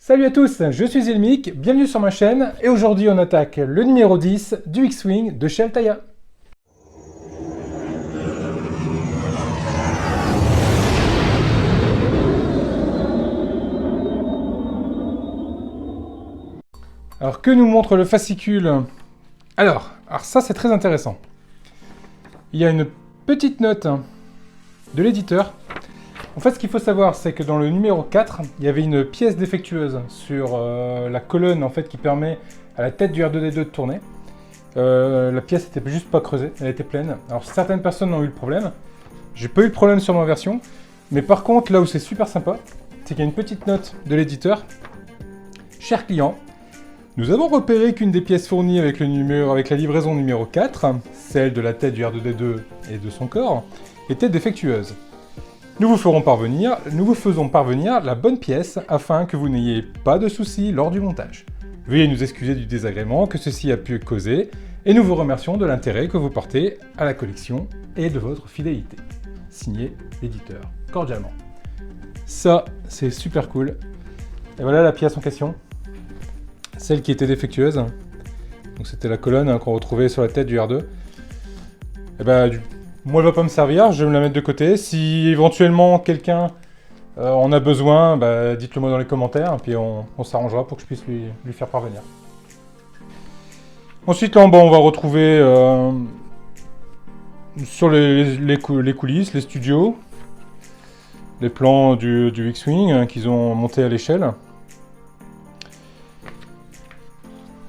Salut à tous, je suis Ilmic, bienvenue sur ma chaîne, et aujourd'hui on attaque le numéro 10 du X-Wing de chez Altaïa. Alors que nous montre le fascicule? Alors ça c'est très intéressant. Il y a une petite note de l'éditeur. En fait, ce qu'il faut savoir, c'est que dans le numéro 4, il y avait une pièce défectueuse sur la colonne en fait, qui permet à la tête du R2D2 de tourner. La pièce n'était juste pas creusée, elle était pleine. Alors certaines personnes ont eu le problème. J'ai pas eu le problème sur ma version. Mais par contre, là où c'est super sympa, c'est qu'il y a une petite note de l'éditeur. Cher client, nous avons repéré qu'une des pièces fournies avec la livraison numéro 4, celle de la tête du R2D2 et de son corps, était défectueuse. Nous vous faisons parvenir la bonne pièce afin que vous n'ayez pas de soucis lors du montage. Veuillez nous excuser du désagrément que ceci a pu causer et nous vous remercions de l'intérêt que vous portez à la collection et de votre fidélité. Signé l'éditeur, cordialement. Ça, c'est super cool. Et voilà la pièce en question. Celle qui était défectueuse. Donc c'était la colonne qu'on retrouvait sur la tête du R2. Et ben, moi, elle va pas me servir, je vais me la mettre de côté. Si éventuellement quelqu'un en a besoin, bah, dites-le moi dans les commentaires, et puis on s'arrangera pour que je puisse lui faire parvenir. Ensuite, là en bas, on va retrouver sur les coulisses, les studios, les plans du X-Wing qu'ils ont monté à l'échelle.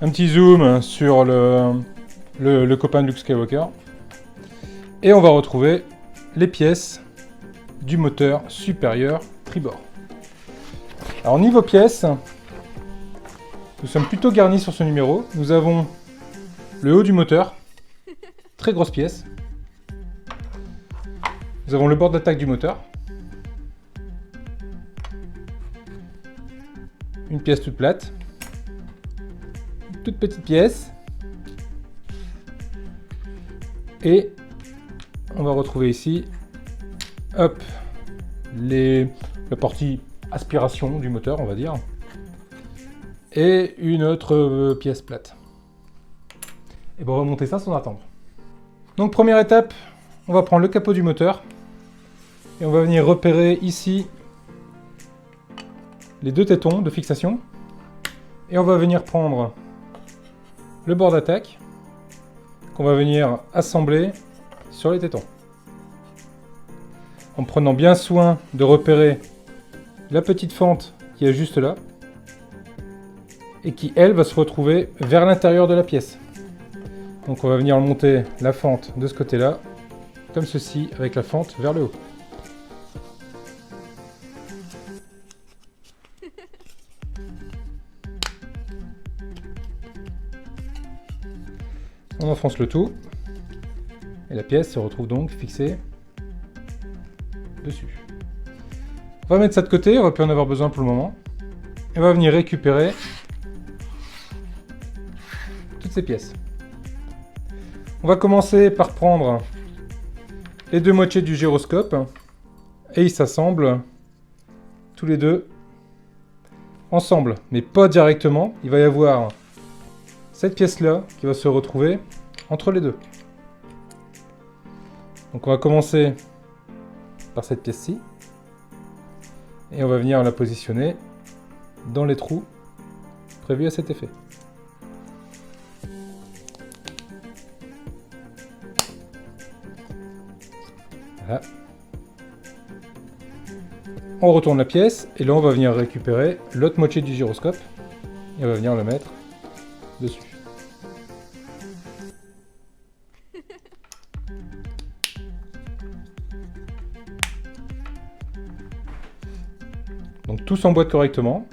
Un petit zoom sur le copain de Luke Skywalker. Et on va retrouver les pièces du moteur supérieur tribord. Alors niveau pièces, nous sommes plutôt garnis sur ce numéro. Nous avons le haut du moteur, très grosse pièce. Nous avons le bord d'attaque du moteur. Une pièce toute plate. Une toute petite pièce. Et on va retrouver ici, hop, la partie aspiration du moteur, on va dire, et une autre pièce plate. Et bon, on va monter ça sans attendre. Donc première étape, on va prendre le capot du moteur, et on va venir repérer ici les deux tétons de fixation, et on va venir prendre le bord d'attaque, qu'on va venir assembler sur les tétons. En prenant bien soin de repérer la petite fente qui est juste là et qui, elle, va se retrouver vers l'intérieur de la pièce. Donc on va venir monter la fente de ce côté-là, comme ceci, avec la fente vers le haut. On enfonce le tout. Et la pièce se retrouve donc fixée dessus. On va mettre ça de côté, on va plus en avoir besoin pour le moment. Et on va venir récupérer toutes ces pièces. On va commencer par prendre les deux moitiés du gyroscope et ils s'assemblent tous les deux ensemble, mais pas directement. Il va y avoir cette pièce-là qui va se retrouver entre les deux. Donc on va commencer par cette pièce-ci et on va venir la positionner dans les trous prévus à cet effet. Voilà. On retourne la pièce et là on va venir récupérer l'autre moitié du gyroscope et on va venir le mettre dessus. Donc tout s'emboîte correctement,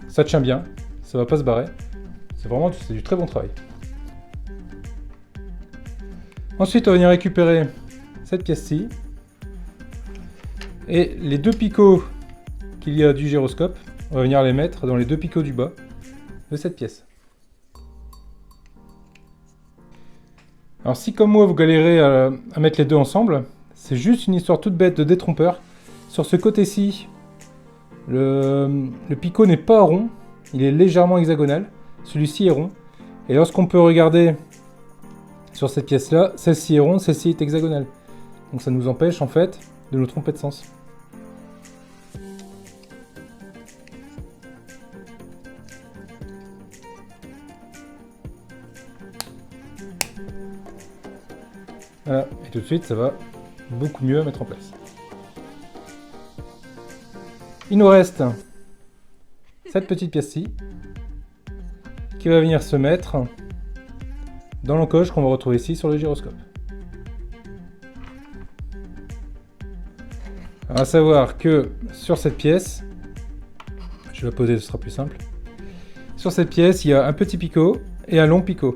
ça tient bien, ça va pas se barrer, c'est du très bon travail. Ensuite on va venir récupérer cette pièce-ci, et les deux picots qu'il y a du gyroscope, on va venir les mettre dans les deux picots du bas de cette pièce. Alors si comme moi vous galérez à mettre les deux ensemble, c'est juste une histoire toute bête de détrompeur. Sur ce côté-ci, le picot n'est pas rond, il est légèrement hexagonal. Celui-ci est rond. Et lorsqu'on peut regarder sur cette pièce-là, celle-ci est ronde, celle-ci est hexagonale. Donc ça nous empêche en fait de nous tromper de sens. Voilà, et tout de suite ça va beaucoup mieux à mettre en place. Il nous reste cette petite pièce-ci qui va venir se mettre dans l'encoche qu'on va retrouver ici sur le gyroscope. Alors, à savoir que sur cette pièce, je vais la poser, ce sera plus simple. Sur cette pièce, il y a un petit picot et un long picot.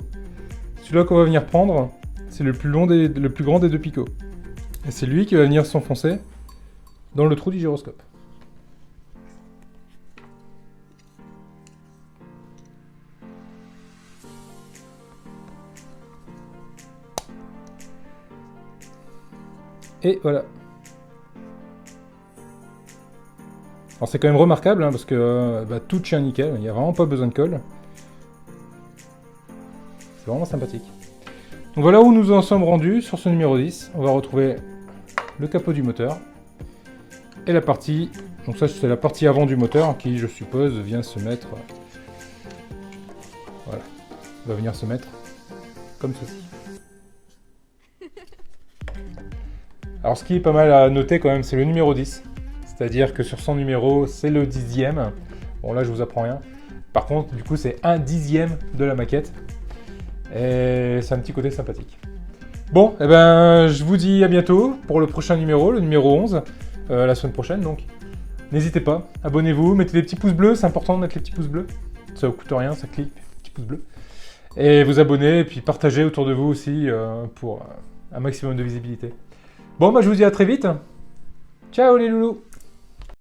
Celui-là qu'on va venir prendre, c'est le plus grand des deux picots. Et c'est lui qui va venir s'enfoncer dans le trou du gyroscope. Et voilà. Alors c'est quand même remarquable, hein, parce que tout tient nickel, il n'y a vraiment pas besoin de colle. C'est vraiment sympathique. Donc voilà où nous en sommes rendus sur ce numéro 10. On va retrouver le capot du moteur. Et la partie, donc ça c'est la partie avant du moteur qui je suppose vient se mettre, voilà, va venir se mettre comme ceci. Alors ce qui est pas mal à noter quand même, c'est le numéro 10. C'est-à-dire que sur son numéro, c'est le 10e. Bon là je vous apprends rien. Par contre, du coup c'est un 10e de la maquette. Et c'est un petit côté sympathique. Bon, eh ben, je vous dis à bientôt pour le prochain numéro, le numéro 11, la semaine prochaine donc. N'hésitez pas, abonnez-vous, mettez des petits pouces bleus, c'est important de mettre les petits pouces bleus. Ça ne coûte rien, ça clique, petits pouces bleus. Et vous abonnez, et puis partagez autour de vous aussi pour un maximum de visibilité. Bon, bah je vous dis à très vite. Ciao les loulous!